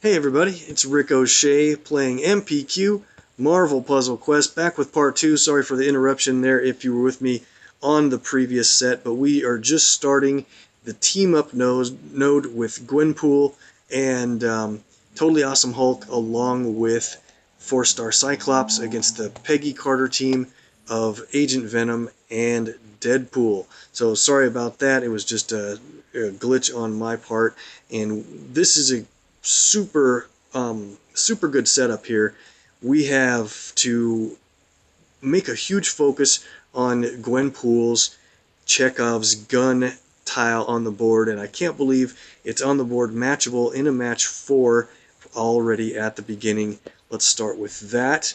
Hey everybody, it's Rick O'Shea playing MPQ, Marvel Puzzle Quest, back with part 2. Sorry for the interruption there if you were with me on the previous set, but we are just starting the team-up node with Gwenpool and Totally Awesome Hulk along with 4-star Cyclops against the Peggy Carter team of Agent Venom and Deadpool. So sorry about that, it was just a glitch on my part, and this is a super good setup here. We have to make a huge focus on Gwenpool's Chekhov's gun tile on the board, and I can't believe it's on the board matchable in a match 4 already at the beginning. Let's start with that,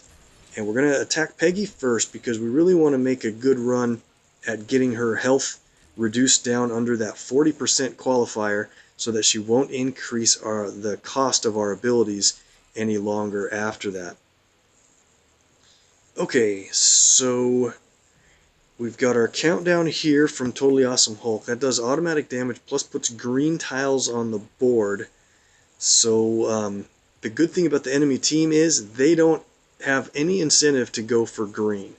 and we're going to attack Peggy first because we really want to make a good run at getting her health reduced down under that 40% qualifier so that she won't increase the cost of our abilities any longer after that. Okay, so we've got our countdown here from Totally Awesome Hulk. That does automatic damage plus puts green tiles on the board. So the good thing about the enemy team is they don't have any incentive to go for green,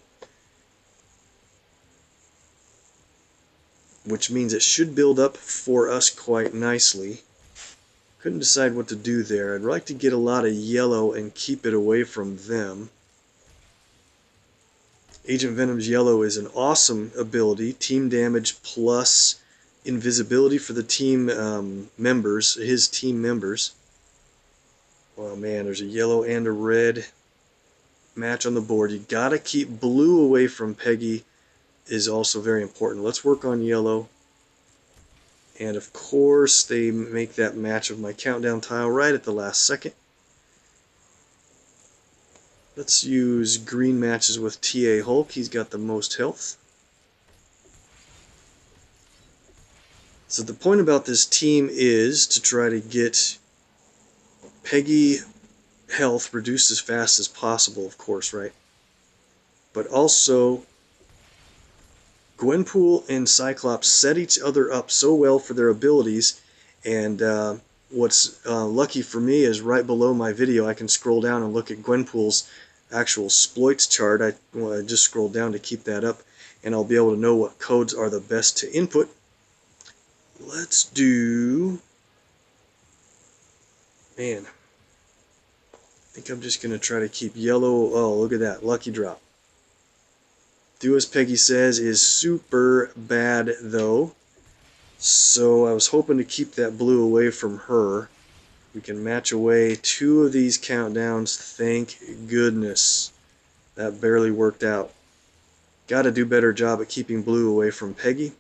which means it should build up for us quite nicely. Couldn't decide what to do there. I'd like to get a lot of yellow and keep it away from them. Agent Venom's yellow is an awesome ability. Team damage plus invisibility for the team members, his team members. Oh man, there's a yellow and a red match on the board. You gotta keep blue away from Peggy is also very important. Let's work on yellow. And of course, they make that match of my countdown tile right at the last second. Let's use green matches with T.A. Hulk. He's got the most health. So the point about this team is to try to get Peggy health reduced as fast as possible, of course, right? But also, Gwenpool and Cyclops set each other up so well for their abilities, and what's lucky for me is right below my video I can scroll down and look at Gwenpool's actual exploits chart. I just scrolled down to keep that up, and I'll be able to know what codes are the best to input. Let's do... Man, I think I'm just going to try to keep yellow. Oh, look at that. Lucky drop. Do as Peggy says is super bad, though. So I was hoping to keep that blue away from her. We can match away 2 of these countdowns. Thank goodness. That barely worked out. Got to do a better job at keeping blue away from Peggy.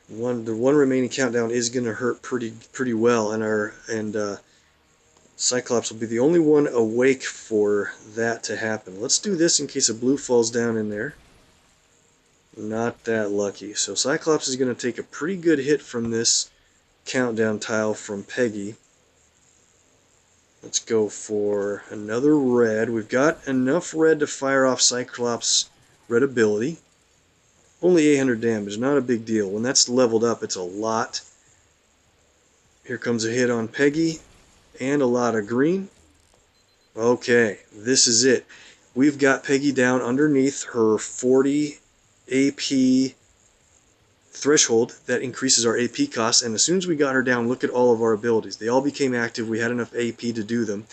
The one remaining countdown is going to hurt pretty well, and Cyclops will be the only one awake for that to happen. Let's do this in case a blue falls down in there. Not that lucky. So Cyclops is going to take a pretty good hit from this countdown tile from Peggy. Let's go for another red. We've got enough red to fire off Cyclops' red ability. Only 800 damage, not a big deal. When that's leveled up, it's a lot. Here comes a hit on Peggy, and a lot of green. Okay, this is it. We've got Peggy down underneath her 40 AP threshold. That increases our AP costs, and as soon as we got her down, look at all of our abilities. They all became active. We had enough AP to do them.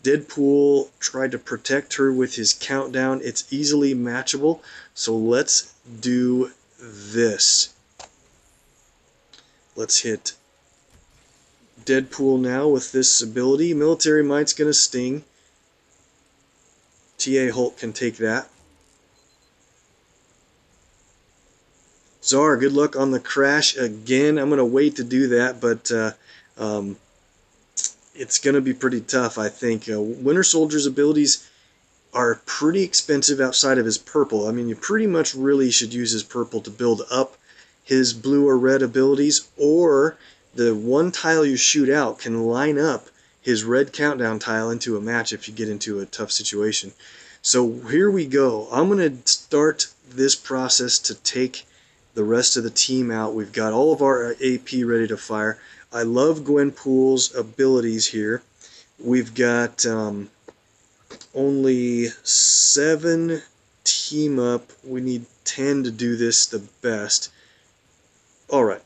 Deadpool tried to protect her with his countdown. It's easily matchable, so let's do this. Let's hit Deadpool now with this ability. Military Might's going to sting. T.A. Hulk can take that. Czar, good luck on the crash again. I'm going to wait to do that, but it's going to be pretty tough, I think. Winter Soldier's abilities are pretty expensive outside of his purple. I mean, you pretty much really should use his purple to build up his blue or red abilities, or the one tile you shoot out can line up his red countdown tile into a match if you get into a tough situation. So here we go. I'm going to start this process to take the rest of the team out. We've got all of our AP ready to fire. I love Gwenpool's abilities here. We've got only 7 team up. We need 10 to do this the best. Alright,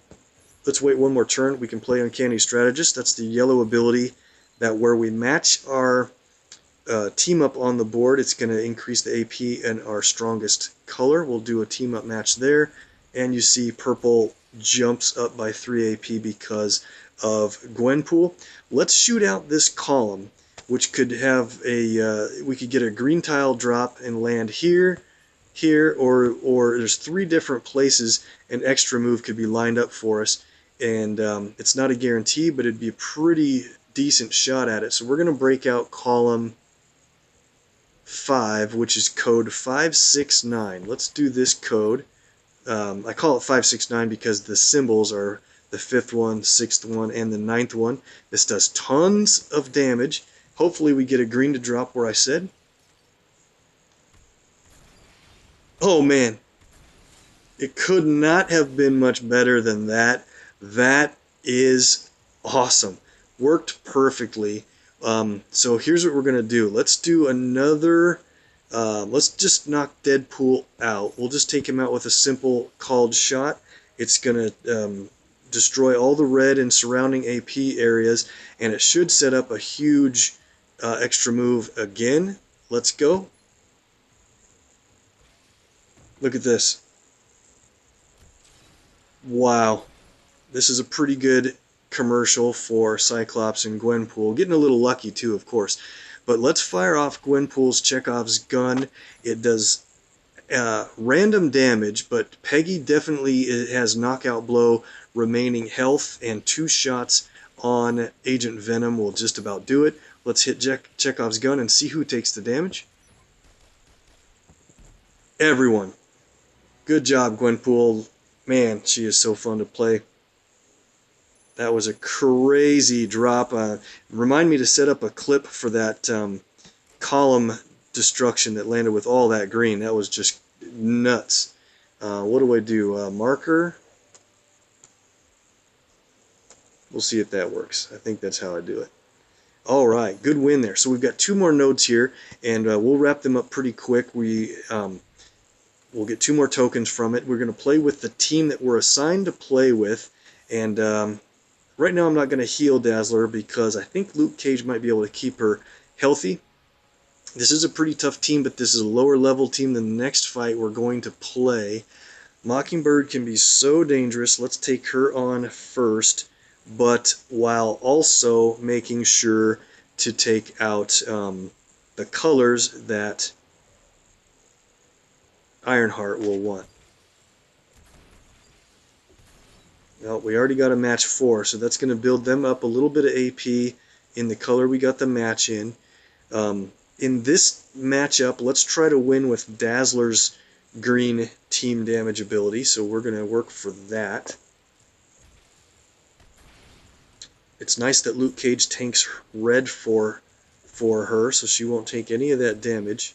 let's wait one more turn. We can play Uncanny Strategist. That's the yellow ability that where we match our team up on the board, it's going to increase the AP and our strongest color. We'll do a team up match there, and you see purple jumps up by 3 AP because of Gwenpool. Let's shoot out this column, which could have a we could get a green tile drop and land here, or there's 3 different places an extra move could be lined up for us, and it's not a guarantee, but it'd be a pretty decent shot at it. So we're going to break out column 5, which is code 569. Let's do this code. I call it 569 because the symbols are the 5th one, 6th one, and the 9th one. This does tons of damage. Hopefully we get a green to drop where I said. Oh man, it could not have been much better than that. That is awesome. Worked perfectly. So here's what we're going to do. Let's do another, let's just knock Deadpool out. We'll just take him out with a simple called shot. It's going to destroy all the red and surrounding AP areas, and it should set up a huge extra move again. Let's go. Look at this. Wow. This is a pretty good commercial for Cyclops and Gwenpool. Getting a little lucky too, of course. But let's fire off Gwenpool's Chekhov's gun. It does random damage, but Peggy definitely has knockout blow, remaining health, and 2 shots on Agent Venom will just about do it. Let's hit Chekhov's gun and see who takes the damage. Everyone. Good job, Gwenpool. Man, she is so fun to play. That was a crazy drop. Remind me to set up a clip for that column destruction that landed with all that green. That was just nuts. What do I do? Marker? We'll see if that works. I think that's how I do it. Alright, good win there. So we've got 2 more nodes here, and we'll wrap them up pretty quick. We'll get 2 more tokens from it. We're going to play with the team that we're assigned to play with, and right now I'm not going to heal Dazzler because I think Luke Cage might be able to keep her healthy. This is a pretty tough team, but this is a lower level team than the next fight we're going to play. Mockingbird can be so dangerous. Let's take her on first, but while also making sure to take out the colors that Ironheart will want. Well, we already got a match 4, so that's going to build them up a little bit of AP in the color we got the match in. In this matchup, let's try to win with Dazzler's green team damage ability, so we're going to work for that. It's nice that Luke Cage tanks red for her, so she won't take any of that damage.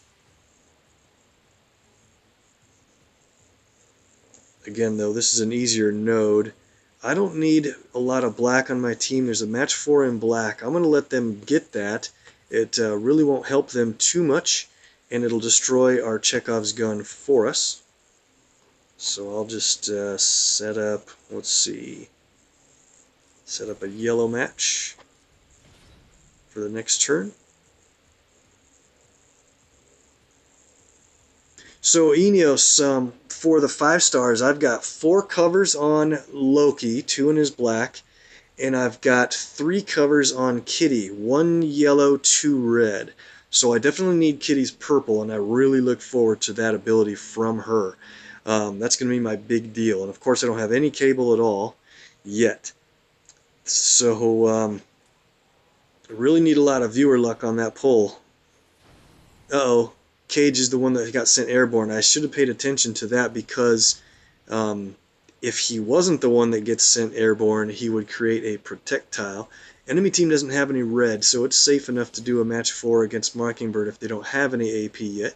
Again, though, this is an easier node. I don't need a lot of black on my team. There's a match 4 in black. I'm going to let them get that. It really won't help them too much, and it'll destroy our Chekhov's gun for us. So I'll just set up, let's see, set up a yellow match for the next turn. So Eneos, for the 5 stars, I've got 4 covers on Loki, 2 in his black, and I've got 3 covers on Kitty, 1 yellow, 2 red. So I definitely need Kitty's purple, and I really look forward to that ability from her. That's going to be my big deal, and of course I don't have any cable at all yet. So I really need a lot of viewer luck on that poll. Uh-oh. Cage is the one that got sent airborne. I should have paid attention to that because if he wasn't the one that gets sent airborne, he would create a projectile. Enemy team doesn't have any red, so it's safe enough to do a match 4 against Mockingbird if they don't have any AP yet.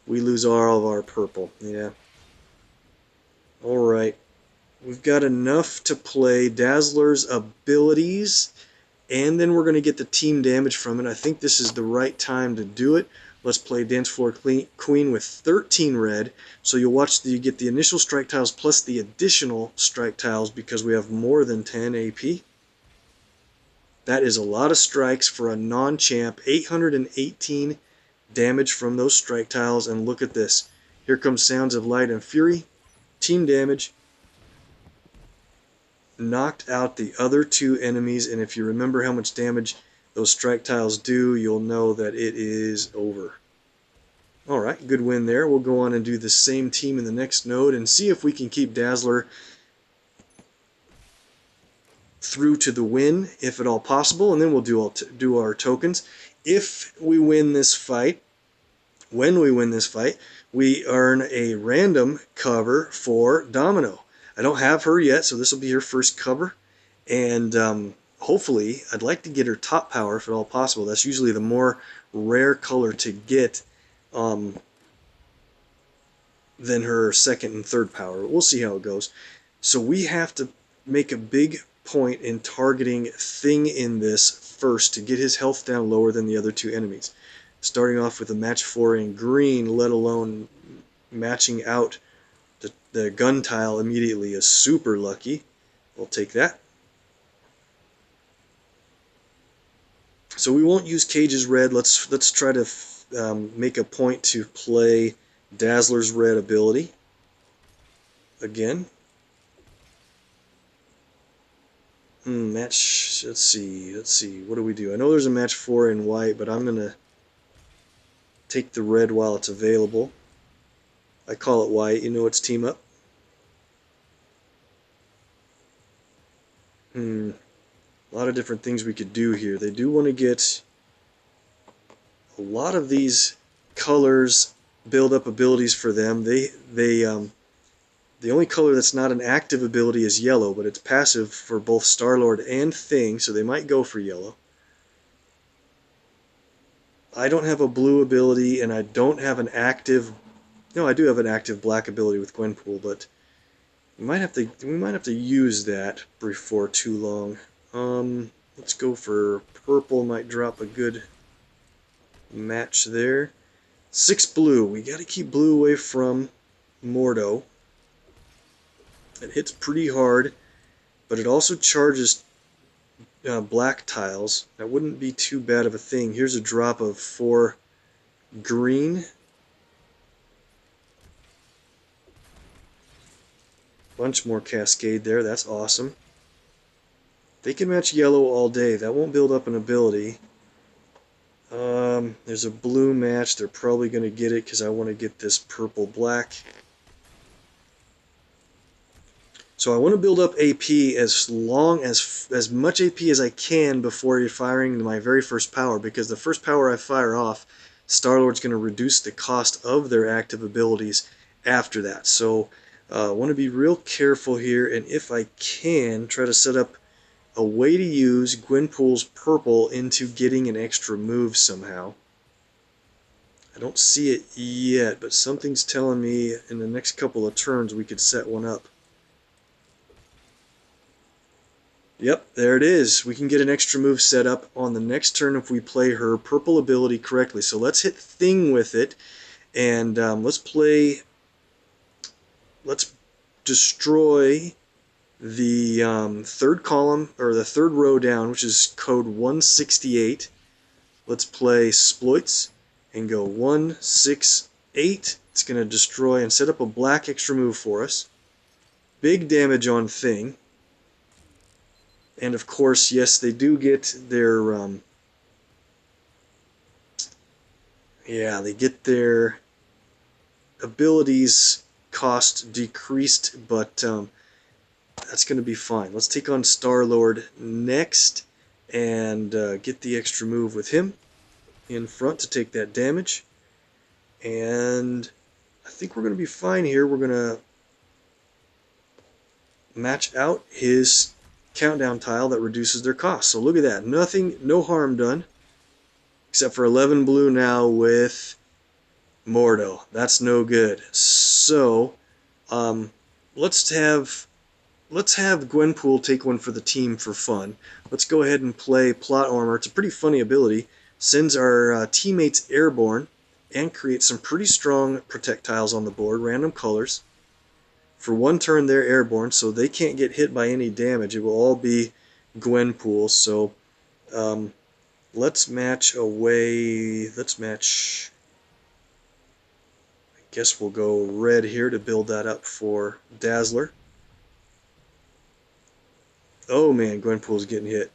We lose all of our purple, yeah. Alright, we've got enough to play Dazzler's abilities, and then we're going to get the team damage from it. I think this is the right time to do it. Let's play Dance Floor Queen with 13 red. So you'll watch you get the initial strike tiles plus the additional strike tiles because we have more than 10 AP. That is a lot of strikes for a non-champ. 818 damage from those strike tiles, and look at this. Here comes Sounds of Light and Fury. Team damage. Knocked out the other two enemies, and if you remember how much damage those strike tiles do, you'll know that it is over. Alright, good win there. We'll go on and do the same team in the next node and see if we can keep Dazzler through to the win, if at all possible, and then we'll do our tokens. If we win this fight, when we win this fight, we earn a random cover for Domino. I don't have her yet, so this will be her first cover, and hopefully, I'd like to get her top power if at all possible. That's usually the more rare color to get than her second and third power. We'll see how it goes. So we have to make a big point in targeting Thing in this first to get his health down lower than the other two enemies. Starting off with a match 4 in green, let alone matching out the gun tile immediately, is super lucky. We'll take that. So we won't use Cage's red. Let's try to make a point to play Dazzler's red ability again. Match. Let's see. What do we do? I know there's a match 4 in white, but I'm gonna take the red while it's available. I call it white. You know it's team up. A lot of different things we could do here. They do want to get a lot of these colors, build up abilities for them. The only color that's not an active ability is yellow, but it's passive for both Star-Lord and Thing, so they might go for yellow. I don't have a blue ability, and I don't have an active... No, I do have an active black ability with Gwenpool, but we might have to use that before too long. Let's go for purple. Might drop a good match there. 6 blue. We got to keep blue away from Mordo. It hits pretty hard, but it also charges black tiles. That wouldn't be too bad of a thing. Here's a drop of 4 green. Bunch more cascade there. That's awesome. They can match yellow all day. That won't build up an ability. There's a blue match. They're probably going to get it because I want to get this purple-black. So I want to build up AP as much AP as I can before firing my very first power, because the first power I fire off, Star-Lord's going to reduce the cost of their active abilities after that. So I want to be real careful here, and if I can, try to set up a way to use Gwenpool's purple into getting an extra move somehow. I don't see it yet, but something's telling me in the next couple of turns we could set one up. Yep, there it is. We can get an extra move set up on the next turn if we play her purple ability correctly. So let's hit Thing with it, and let's destroy the third column, or the third row down, which is code 168. Let's play Sploits and go 168. It's going to destroy and set up a black extra move for us. Big damage on Thing. And of course, yes, they do get their they get their abilities cost decreased, but that's going to be fine. Let's take on Star-Lord next and get the extra move with him in front to take that damage. And I think we're going to be fine here. We're going to match out his countdown tile that reduces their cost. So look at that. Nothing, no harm done. Except for 11 blue now with Mordo. That's no good. So, let's have Gwenpool take one for the team for fun. Let's go ahead and play Plot Armor. It's a pretty funny ability. Sends our teammates airborne and creates some pretty strong projectiles on the board, random colors. For one turn, they're airborne, so they can't get hit by any damage. It will all be Gwenpool. So let's match away. Let's match. I guess we'll go red here to build that up for Dazzler. Oh man, Gwenpool's getting hit.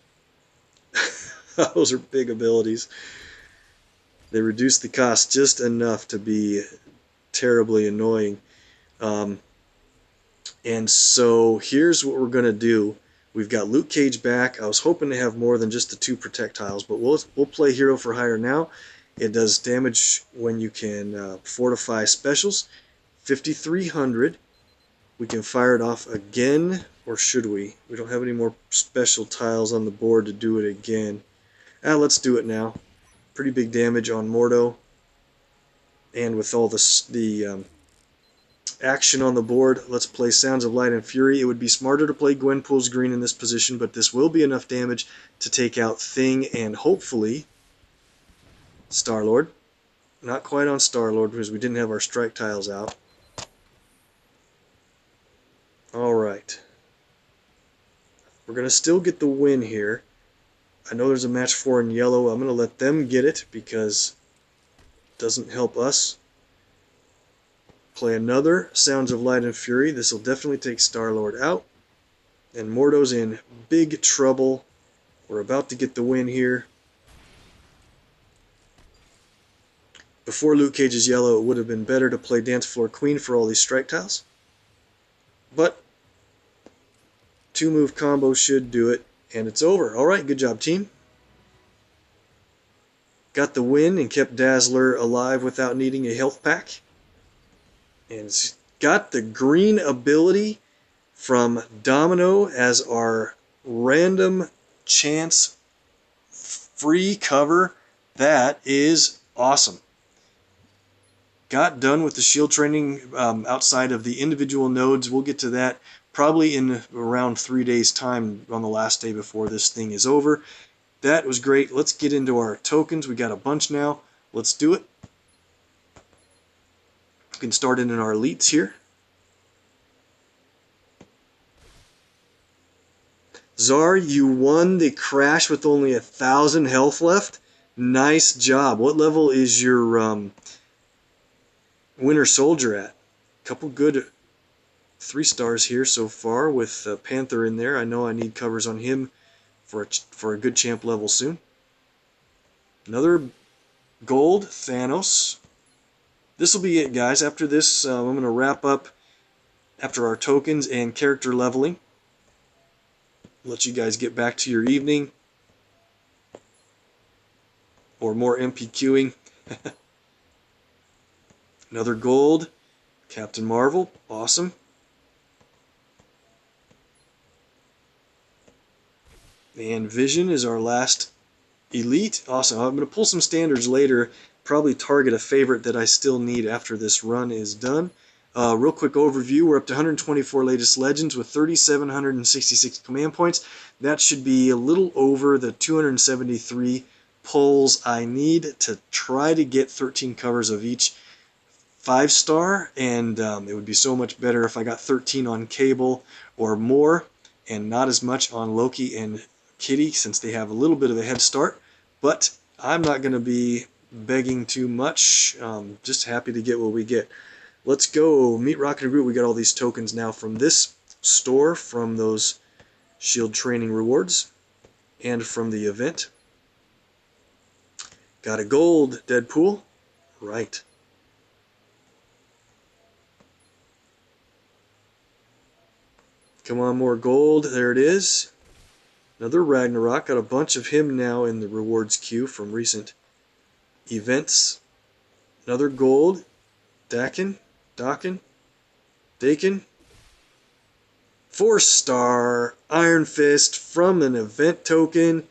Those are big abilities. They reduce the cost just enough to be terribly annoying. And so here's what we're going to do. We've got Luke Cage back. I was hoping to have more than just the 2 projectiles, but we'll play Hero for Hire now. It does damage when you can fortify specials. 5,300. We can fire it off again, or should we? We don't have any more special tiles on the board to do it again. Let's do it now. Pretty big damage on Mordo. And with all the action on the board, let's play Sounds of Light and Fury. It would be smarter to play Gwenpool's green in this position, but this will be enough damage to take out Thing and hopefully Star-Lord. Not quite on Star-Lord because we didn't have our strike tiles out. Alright. We're going to still get the win here. I know there's a match 4 in yellow. I'm going to let them get it because it doesn't help us. Play another Sounds of Light and Fury. This will definitely take Star-Lord out. And Mordo's in big trouble. We're about to get the win here. Before Luke Cage's yellow, it would have been better to play Dance Floor Queen for all these strike tiles. But 2-move combo should do it. And it's over. Alright, good job, team. Got the win and kept Dazzler alive without needing a health pack. And got the green ability from Domino as our random chance free cover. That is awesome. Got done with the shield training outside of the individual nodes. We'll get to that probably in around 3 days' time on the last day before this thing is over. That was great. Let's get into our tokens. We got a bunch now. Let's do it. We can start in our elites here. Czar, you won the crash with only 1,000 health left. Nice job. What level is your Winter Soldier at? Couple good 3 stars here so far with Panther in there. I know I need covers on him for a good champ level soon. Another gold Thanos. This will be it, guys. After this, I'm going to wrap up after our tokens and character leveling. Let you guys get back to your evening or more MPQing. Another gold Captain Marvel. Awesome. And Vision is our last elite. Awesome. I'm going to pull some standards later. Probably target a favorite that I still need after this run is done. Real quick overview. We're up to 124 latest legends with 3,766 command points. That should be a little over the 273 pulls I need to try to get 13 covers of each 5-star, and it would be so much better if I got 13 on Cable or more and not as much on Loki and Kitty since they have a little bit of a head start. But I'm not going to be begging too much. Just happy to get what we get. Let's go meet Rocket and Groot. We got all these tokens now from this store, from those shield training rewards, and from the event. Got a gold Deadpool. Right. Come on, more gold. There it is. Another Ragnarok. Got a bunch of him now in the rewards queue from recent events. Another gold. Dakin. 4-star Iron Fist from an event token.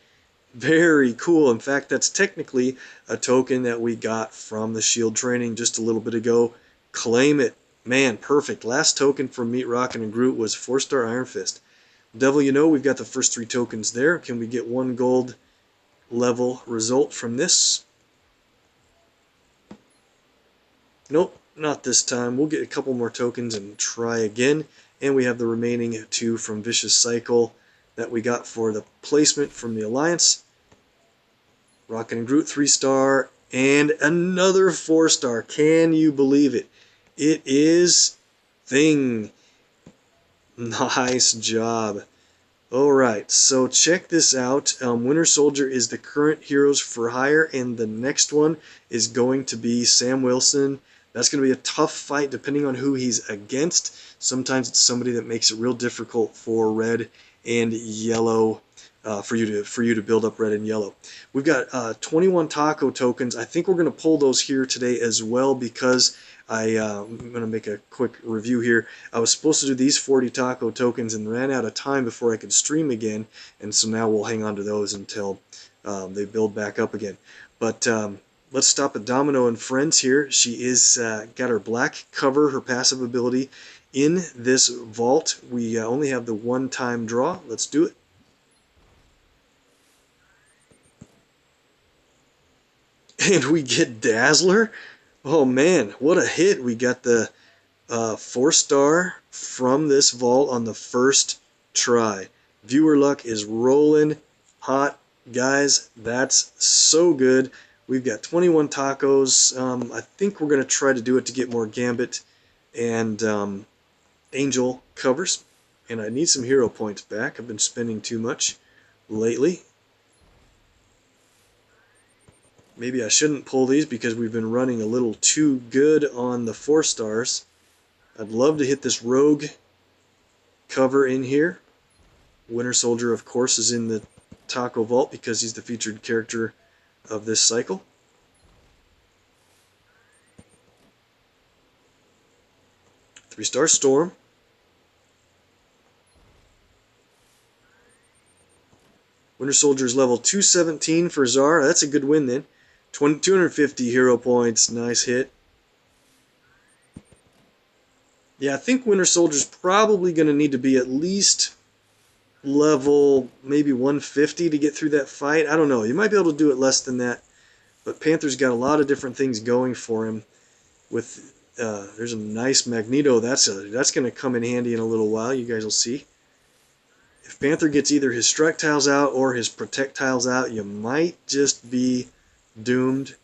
Very cool. In fact, that's technically a token that we got from the shield training just a little bit ago. Claim it. Man, perfect. Last token from Meat Rockin' and Groot was 4-star Iron Fist. Devil, you know, we've got the first 3 tokens there. Can we get 1 gold level result from this? Nope, not this time. We'll get a couple more tokens and try again. And we have the remaining 2 from Vicious Cycle that we got for the placement from the Alliance. Rockin' and Groot 3-star and another 4-star. Can you believe it? It is Thing. Nice job. Alright, so check this out. Winter Soldier is the current Heroes for Hire, and the next one is going to be Sam Wilson. That's going to be a tough fight depending on who he's against. Sometimes it's somebody that makes it real difficult for red and yellow, for you to build up red and yellow. We've got 21 taco tokens. I think we're going to pull those here today as well, because I'm going to make a quick review here. I was supposed to do these 40 taco tokens and ran out of time before I could stream again, and so now we'll hang on to those until they build back up again. But let's stop at Domino and Friends here. She is got her black cover, her passive ability, in this vault. We only have the one-time draw. Let's do it. And we get Dazzler. Oh man, what a hit. We got the 4-star from this vault on the first try. Viewer luck is rolling hot. Guys, that's so good. We've got 21 tacos. I think we're going to try to do it to get more Gambit and Angel covers. And I need some hero points back. I've been spending too much lately. Maybe I shouldn't pull these because we've been running a little too good on the 4-stars. I'd love to hit this Rogue cover in here. Winter Soldier, of course, is in the Taco Vault because he's the featured character of this cycle. Three-star Storm. Winter Soldier's level 217 for Zara. That's a good win then. 250 hero points. Nice hit. Yeah, I think Winter Soldier's probably going to need to be at least level maybe 150 to get through that fight. I don't know. You might be able to do it less than that. But Panther's got a lot of different things going for him. With there's a nice Magneto. That's going to come in handy in a little while. You guys will see. If Panther gets either his strike tiles out or his protect tiles out, you might just be doomed.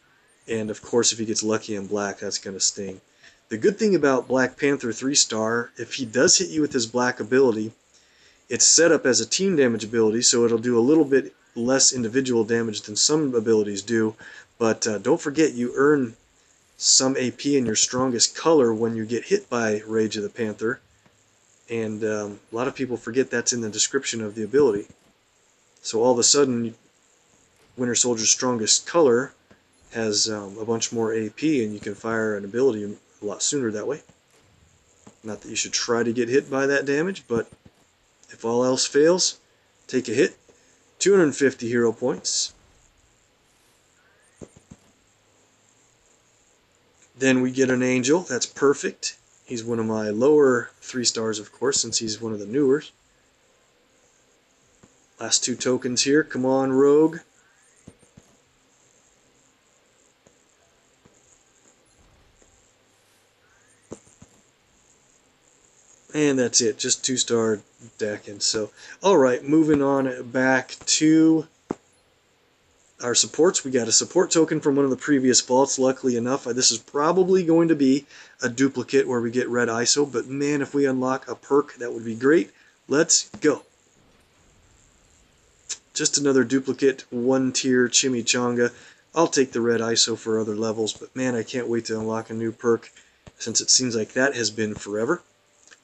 And of course, if he gets lucky in black, that's going to sting. The good thing about Black Panther 3-star, if he does hit you with his black ability, it's set up as a team damage ability, so it'll do a little bit less individual damage than some abilities do. But don't forget, you earn some AP in your strongest color when you get hit by Rage of the Panther. And a lot of people forget that's in the description of the ability. So all of a sudden, Winter Soldier's strongest color has a bunch more AP, and you can fire an ability a lot sooner that way. Not that you should try to get hit by that damage, but if all else fails, take a hit. 250 hero points. Then we get an Angel. That's perfect. He's one of my lower 3-stars, of course, since he's one of the newer. Last 2 tokens here. Come on, Rogue. And that's it, just 2-star deck. And so, alright, moving on back to our supports. We got a support token from one of the previous vaults, luckily enough. This is probably going to be a duplicate where we get red ISO, but man, if we unlock a perk, that would be great. Let's go. Just another duplicate, 1-tier chimichanga. I'll take the red ISO for other levels, but man, I can't wait to unlock a new perk, since it seems like that has been forever.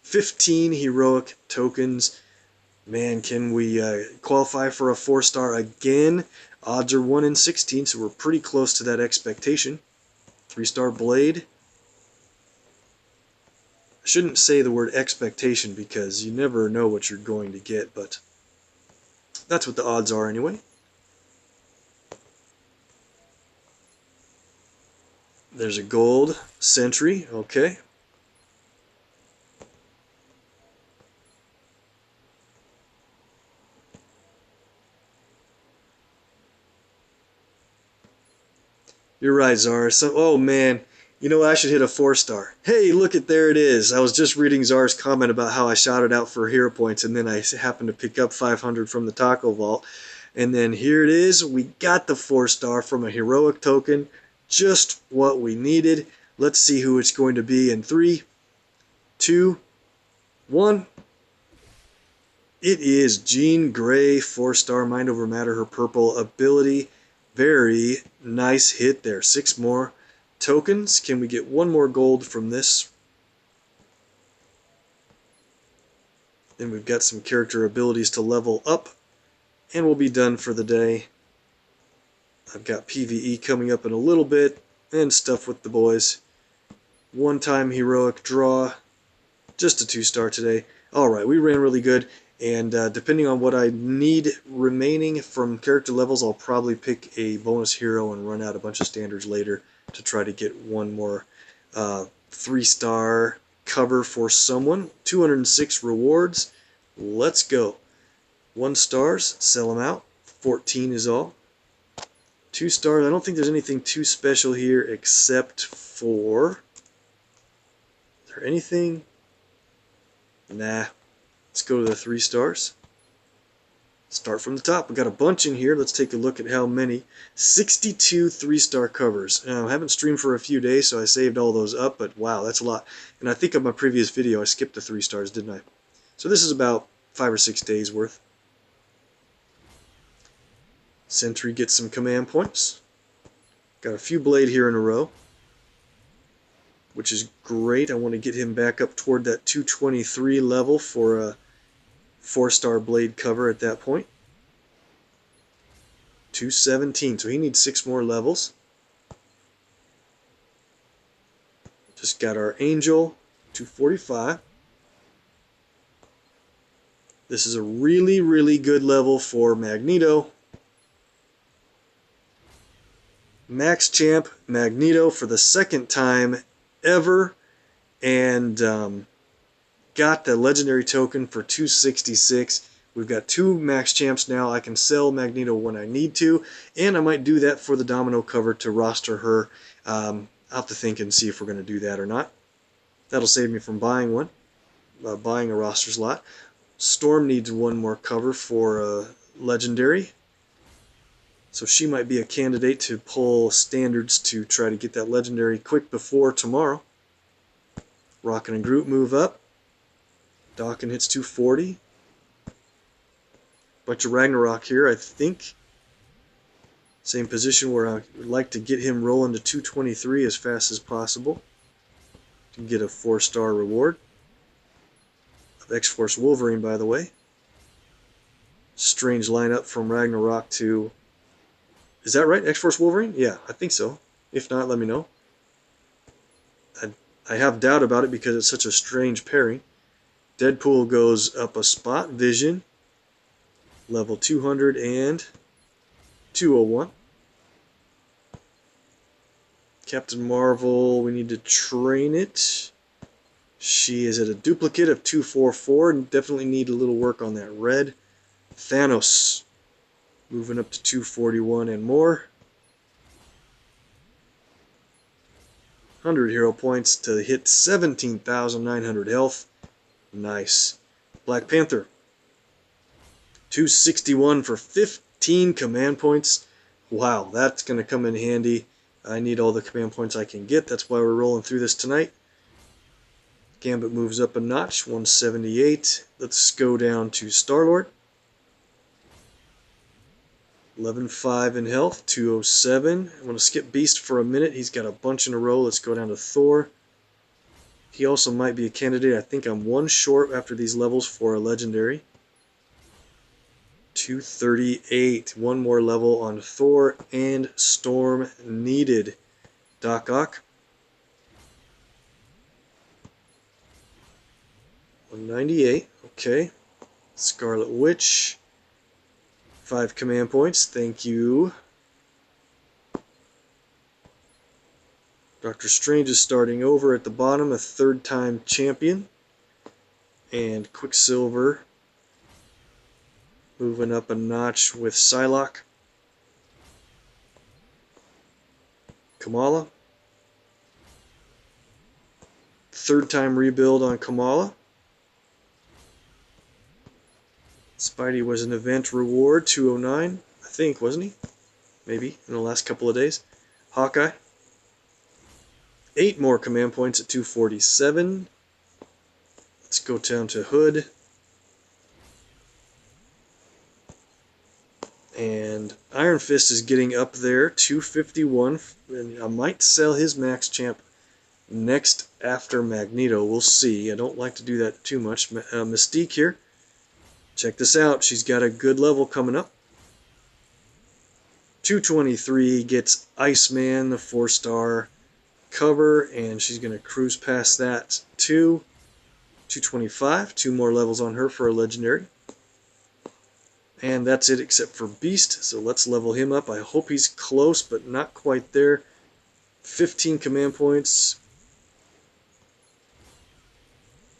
15 heroic tokens. Man, can we qualify for a 4-star again? Odds are 1 in 16, so we're pretty close to that expectation. 3-star Blade. I shouldn't say the word expectation because you never know what you're going to get, but that's what the odds are anyway. There's a gold Sentry, okay. You're right, Zara. So, oh man, you know what? I should hit a 4-star. Hey, look at there it is. I was just reading Zara's comment about how I shouted out for hero points, and then I happened to pick up 500 from the Taco Vault. And then here it is. We got the 4-star from a heroic token. Just what we needed. Let's see who it's going to be in 3, 2, 1. It is Jean Grey, 4-star, Mind Over Matter, her purple ability. Very nice hit there. 6 more tokens. Can we get 1 more gold from this? Then we've got some character abilities to level up, and we'll be done for the day. I've got PvE coming up in a little bit, and stuff with the boys. 1-time heroic draw. Just a 2-star today. Alright, we ran really good. And depending on what I need remaining from character levels, I'll probably pick a bonus hero and run out a bunch of standards later to try to get 1 more 3-star cover for someone. 206 rewards. Let's go. 1 stars, sell them out. 14 is all. 2 stars, I don't think there's anything too special here except for... Is there anything? Nah. Let's go to the 3 stars. Start from the top. We got a bunch in here. Let's take a look at how many. 62 3-star covers. Now, I haven't streamed for a few days, so I saved all those up, but wow, that's a lot. And I think on my previous video, I skipped the 3 stars, didn't I? So this is about 5 or 6 days worth. Sentry gets some command points. Got a few blade here in a row, which is great. I want to get him back up toward that 223 level for a 4-star blade cover at that point. 217, so he needs 6 more levels. Just got our Angel, 245. This is a really, really good level for Magneto. Max Champ Magneto for the 2nd time ever, and got the legendary token for 266. We've got 2 max champs now. I can sell Magneto when I need to, and I might do that for the Domino cover to roster her. I'll have to think and see if we're going to do that or not. That'll save me from buying one, buying a roster slot. Storm needs 1 more cover for legendary, so she might be a candidate to pull standards to try to get that legendary quick before tomorrow. Rocket and Groot move up. Dawkins hits 240. Bunch of Ragnarok here, I think. Same position where I would like to get him rolling to 223 as fast as possible to get a 4-star reward. Of X-Force Wolverine, by the way. Strange lineup from Ragnarok to... Is that right? X-Force Wolverine? Yeah, I think so. If not, let me know. I have doubt about it because it's such a strange pairing. Deadpool goes up a spot. Vision, level 200 and 201. Captain Marvel, we need to train it. She is at a duplicate of 244 and definitely need a little work on that red. Thanos, moving up to 241 and more. 100 hero points to hit 17,900 health. Nice. Black Panther, 261 for 15 command points. Wow, that's going to come in handy. I need all the command points I can get. That's why we're rolling through this tonight. Gambit moves up a notch, 178. Let's go down to Star-Lord. 11.5 in health, 207. I'm going to skip Beast for a minute. He's got a bunch in a row. Let's go down to Thor. He also might be a candidate. I think I'm 1 short after these levels for a legendary. 238. 1 more level on Thor and Storm needed. Doc Ock. 198. Okay. Scarlet Witch. 5 command points. Thank you. Doctor Strange is starting over at the bottom, a 3rd-time champion. And Quicksilver moving up a notch with Psylocke. Kamala. Third time rebuild on Kamala. Spidey was an event reward, 209, I think, wasn't he? Maybe, in the last couple of days. Hawkeye. 8 more command points at 247. Let's go down to Hood. And Iron Fist is getting up there, 251. And I might sell his max champ next after Magneto. We'll see. I don't like to do that too much. Mystique here. Check this out. She's got a good level coming up. 223 gets Iceman, the 4-star cover, and she's going to cruise past that to 225. 2 more levels on her for a legendary. And that's it except for Beast, so let's level him up. I hope he's close, but not quite there. 15 command points.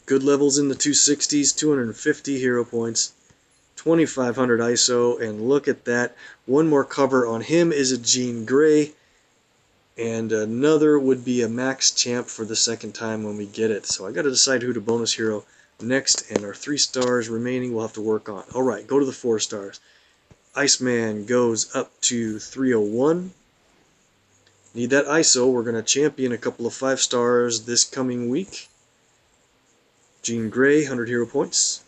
Good levels in the 260s, 250 hero points, 2500 ISO, and look at that. One more cover on him is a Jean Grey, and another would be a max champ for the second time when we get it. So I got to decide who to bonus hero next, and our 3 stars remaining we'll have to work on. Alright, go to the 4 stars. Iceman goes up to 301. Need that ISO. We're going to champion a couple of 5 stars this coming week. Jean Grey, 100 hero points.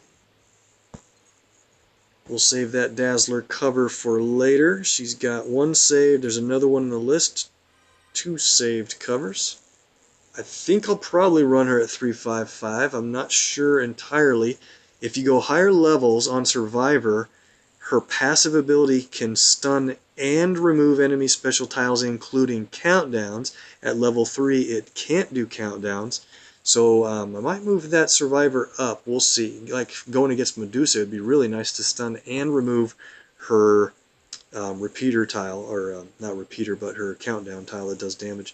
We'll save that Dazzler cover for later. She's got 1 saved. There's another one on the list. 2 saved covers. I think I'll probably run her at 355. I'm not sure entirely. If you go higher levels on Survivor, her passive ability can stun and remove enemy special tiles, including countdowns. At level 3, it can't do countdowns. So I might move that Survivor up. We'll see. Like going against Medusa, it'd be really nice to stun and remove her repeater tile, or not repeater, but her countdown tile that does damage.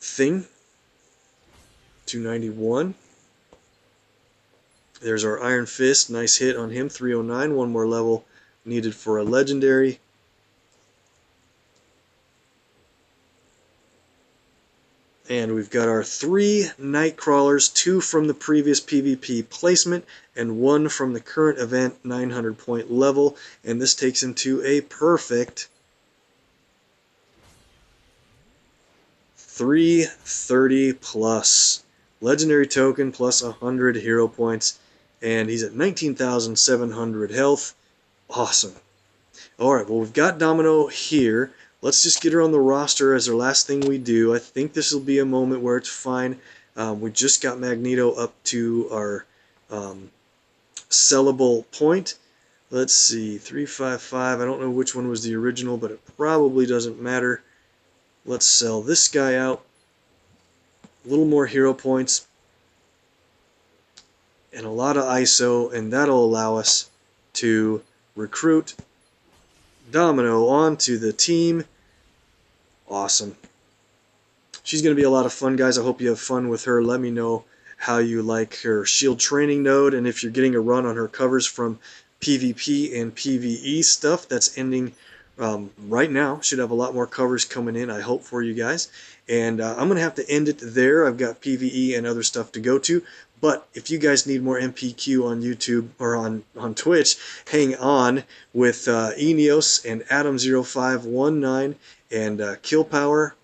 Thing, 291. There's our Iron Fist. Nice hit on him, 309. 1 more level needed for a legendary. And we've got our 3 Nightcrawlers, 2 from the previous PvP placement, and 1 from the current event 900 point level. And this takes him to a perfect 330 plus. Legendary token plus 100 hero points. And he's at 19,700 health. Awesome. Alright, well, we've got Domino here. Let's just get her on the roster as our last thing we do. I think this will be a moment where it's fine. We just got Magneto up to our sellable point. Let's see, 355. I don't know which one was the original, but it probably doesn't matter. Let's sell this guy out. A little more hero points. And a lot of ISO, and that'll allow us to recruit Domino onto the team. Awesome. She's going to be a lot of fun, guys. I hope you have fun with her. Let me know how you like her shield training node, and if you're getting a run on her covers from PvP and PvE stuff that's ending right now. Should have a lot more covers coming in, I hope, for you guys. And I'm going to have to end it there. I've got PvE and other stuff to go to. But if you guys need more MPQ on YouTube or on Twitch, hang on with Eneos and Adam0519 and Kill Power,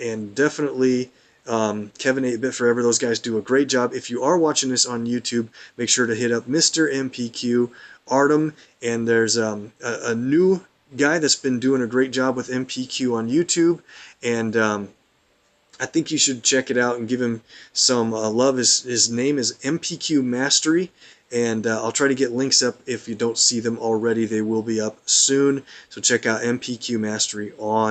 and definitely Kevin 8-Bit Forever. Those guys do a great job. If you are watching this on YouTube, make sure to hit up Mr. MPQ, Artem, and there's a new guy that's been doing a great job with MPQ on YouTube, and I think you should check it out and give him some love. His name is MPQ Mastery, and I'll try to get links up if you don't see them already. They will be up soon, so check out MPQ Mastery on